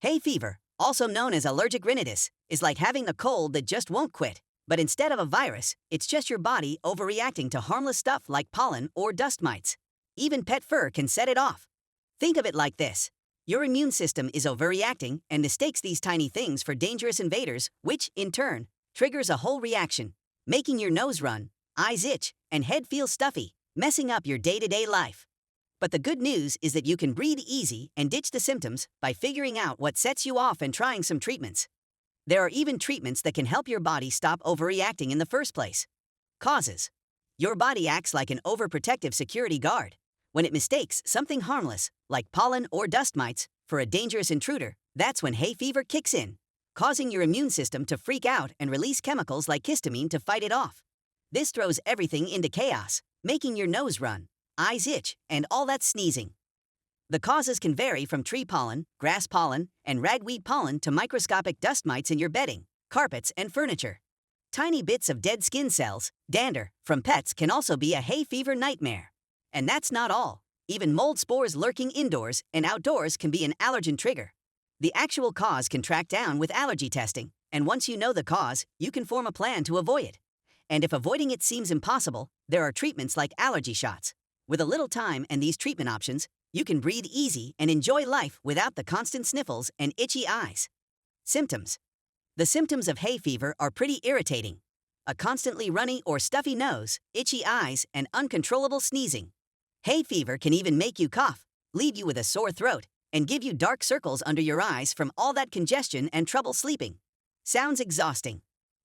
Hay fever, also known as allergic rhinitis, is like having a cold that just won't quit. But instead of a virus, it's just your body overreacting to harmless stuff like pollen or dust mites. Even pet fur can set it off. Think of it like this. Your immune system is overreacting and mistakes these tiny things for dangerous invaders, which, in turn, triggers a whole reaction, making your nose run, eyes itch, and head feel stuffy, messing up your day-to-day life. But the good news is that you can breathe easy and ditch the symptoms by figuring out what sets you off and trying some treatments. There are even treatments that can help your body stop overreacting in the first place. Causes. Your body acts like an overprotective security guard. When it mistakes something harmless, like pollen or dust mites, for a dangerous intruder, that's when hay fever kicks in, causing your immune system to freak out and release chemicals like histamine to fight it off. This throws everything into chaos, making your nose run, eyes itch, and all that sneezing. The causes can vary from tree pollen, grass pollen, and ragweed pollen to microscopic dust mites in your bedding, carpets, and furniture. Tiny bits of dead skin cells, dander, from pets can also be a hay fever nightmare. And that's not all. Even mold spores lurking indoors and outdoors can be an allergen trigger. The actual cause can track down with allergy testing, and once you know the cause, you can form a plan to avoid it. And if avoiding it seems impossible, there are treatments like allergy shots. With a little time and these treatment options, you can breathe easy and enjoy life without the constant sniffles and itchy eyes. Symptoms. The symptoms of hay fever are pretty irritating. A constantly runny or stuffy nose, itchy eyes, and uncontrollable sneezing. Hay fever can even make you cough, leave you with a sore throat, and give you dark circles under your eyes from all that congestion and trouble sleeping. Sounds exhausting.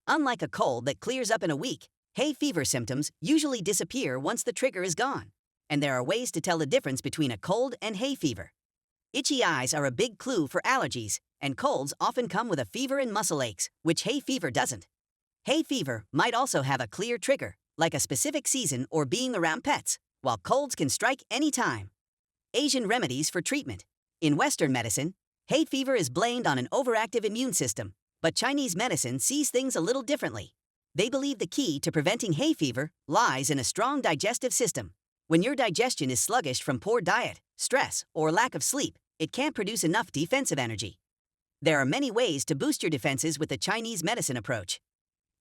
Unlike a cold that clears up in a week, hay fever symptoms usually disappear once the trigger is gone. And there are ways to tell the difference between a cold and hay fever. Itchy eyes are a big clue for allergies, and colds often come with a fever and muscle aches, which hay fever doesn't. Hay fever might also have a clear trigger, like a specific season or being around pets, while colds can strike any time. Asian remedies for treatment. In Western medicine, hay fever is blamed on an overactive immune system, but Chinese medicine sees things a little differently. They believe the key to preventing hay fever lies in a strong digestive system. When your digestion is sluggish from poor diet, stress, or lack of sleep, it can't produce enough defensive energy. There are many ways to boost your defenses with the Chinese medicine approach.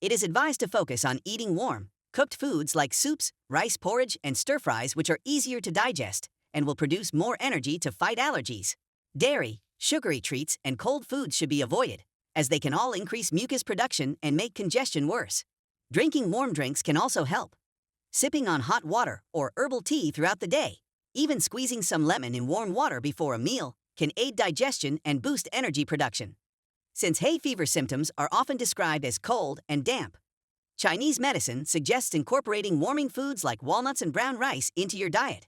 It is advised to focus on eating warm, cooked foods like soups, rice porridge, and stir-fries, which are easier to digest and will produce more energy to fight allergies. Dairy, sugary treats, and cold foods should be avoided, as they can all increase mucus production and make congestion worse. Drinking warm drinks can also help. Sipping on hot water or herbal tea throughout the day, even squeezing some lemon in warm water before a meal, can aid digestion and boost energy production. Since hay fever symptoms are often described as cold and damp, Chinese medicine suggests incorporating warming foods like walnuts and brown rice into your diet.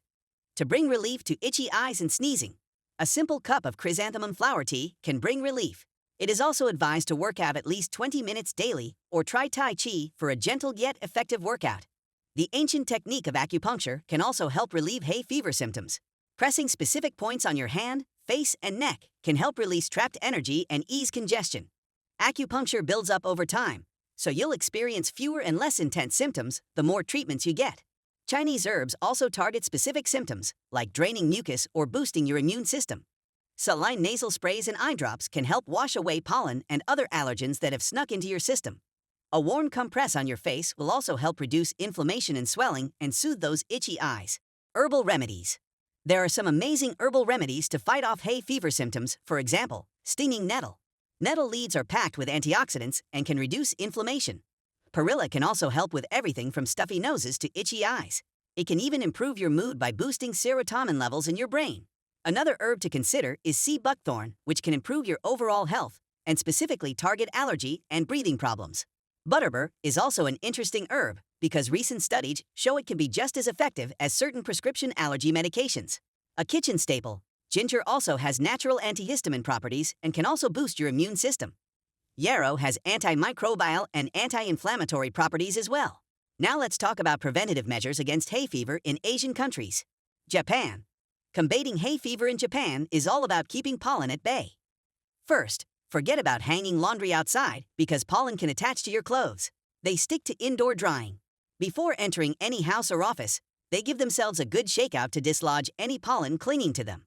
To bring relief to itchy eyes and sneezing, a simple cup of chrysanthemum flower tea can bring relief. It is also advised to work out at least 20 minutes daily or try Tai Chi for a gentle yet effective workout. The ancient technique of acupuncture can also help relieve hay fever symptoms. Pressing specific points on your hand, face, and neck can help release trapped energy and ease congestion. Acupuncture builds up over time, so you'll experience fewer and less intense symptoms the more treatments you get. Chinese herbs also target specific symptoms, like draining mucus or boosting your immune system. Saline nasal sprays and eye drops can help wash away pollen and other allergens that have snuck into your system. A warm compress on your face will also help reduce inflammation and swelling and soothe those itchy eyes. Herbal remedies. There are some amazing herbal remedies to fight off hay fever symptoms. For example, stinging nettle. Nettle leaves are packed with antioxidants and can reduce inflammation. Perilla can also help with everything from stuffy noses to itchy eyes. It can even improve your mood by boosting serotonin levels in your brain. Another herb to consider is sea buckthorn, which can improve your overall health and specifically target allergy and breathing problems. Butterbur is also an interesting herb because recent studies show it can be just as effective as certain prescription allergy medications. A kitchen staple, ginger also has natural antihistamine properties and can also boost your immune system. Yarrow has antimicrobial and anti-inflammatory properties as well. Now let's talk about preventative measures against hay fever in Asian countries. Japan. Combating hay fever in Japan is all about keeping pollen at bay. First, forget about hanging laundry outside because pollen can attach to your clothes. They stick to indoor drying. Before entering any house or office, they give themselves a good shakeout to dislodge any pollen clinging to them.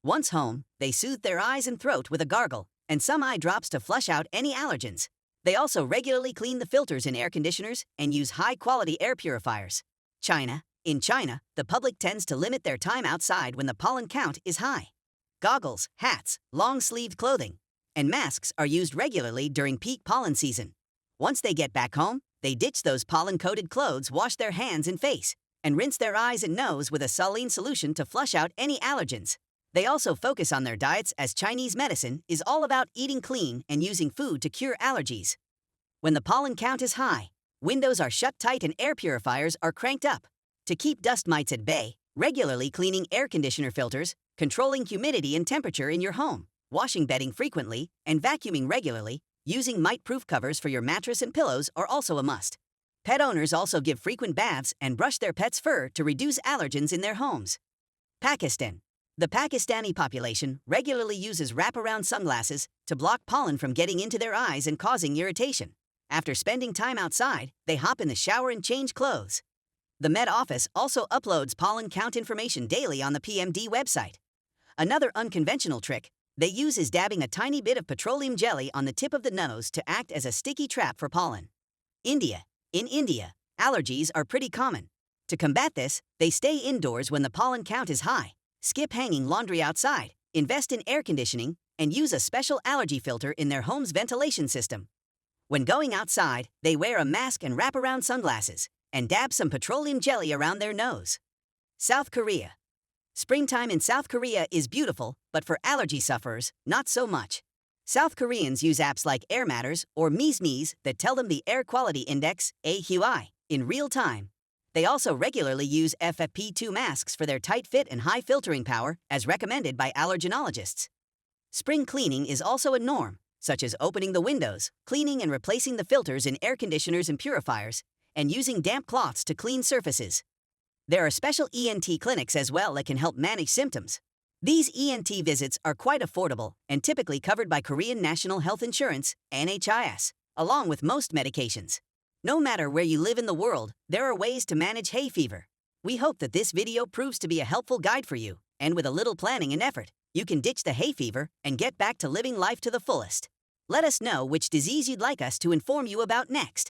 Once home, they soothe their eyes and throat with a gargle and some eye drops to flush out any allergens. They also regularly clean the filters in air conditioners and use high-quality air purifiers. In China, the public tends to limit their time outside when the pollen count is high. Goggles, hats, long-sleeved clothing, and masks are used regularly during peak pollen season. Once they get back home, they ditch those pollen-coated clothes, wash their hands and face, and rinse their eyes and nose with a saline solution to flush out any allergens. They also focus on their diets, as Chinese medicine is all about eating clean and using food to cure allergies. When the pollen count is high, windows are shut tight and air purifiers are cranked up. To keep dust mites at bay, regularly cleaning air conditioner filters, controlling humidity and temperature in your home, washing bedding frequently, and vacuuming regularly, using mite-proof covers for your mattress and pillows are also a must. Pet owners also give frequent baths and brush their pet's fur to reduce allergens in their homes. Pakistan. The Pakistani population regularly uses wraparound sunglasses to block pollen from getting into their eyes and causing irritation. After spending time outside, they hop in the shower and change clothes. The Met Office also uploads pollen count information daily on the PMD website. Another unconventional trick they use is dabbing a tiny bit of petroleum jelly on the tip of the nose to act as a sticky trap for pollen. In India, allergies are pretty common. To combat this, they stay indoors when the pollen count is high, skip hanging laundry outside, invest in air conditioning, and use a special allergy filter in their home's ventilation system. When going outside, they wear a mask and wraparound sunglasses, and dab some petroleum jelly around their nose. South Korea. Springtime in South Korea is beautiful, but for allergy sufferers, not so much. South Koreans use apps like Air Matters or Mees that tell them the air quality index, AQI, in real time. They also regularly use FFP2 masks for their tight fit and high filtering power, as recommended by allergenologists. Spring cleaning is also a norm, such as opening the windows, cleaning and replacing the filters in air conditioners and purifiers, and using damp cloths to clean surfaces. There are special ENT clinics as well that can help manage symptoms. These ENT visits are quite affordable and typically covered by Korean National Health Insurance, NHIS, along with most medications. No matter where you live in the world, there are ways to manage hay fever. We hope that this video proves to be a helpful guide for you, and with a little planning and effort, you can ditch the hay fever and get back to living life to the fullest. Let us know which disease you'd like us to inform you about next.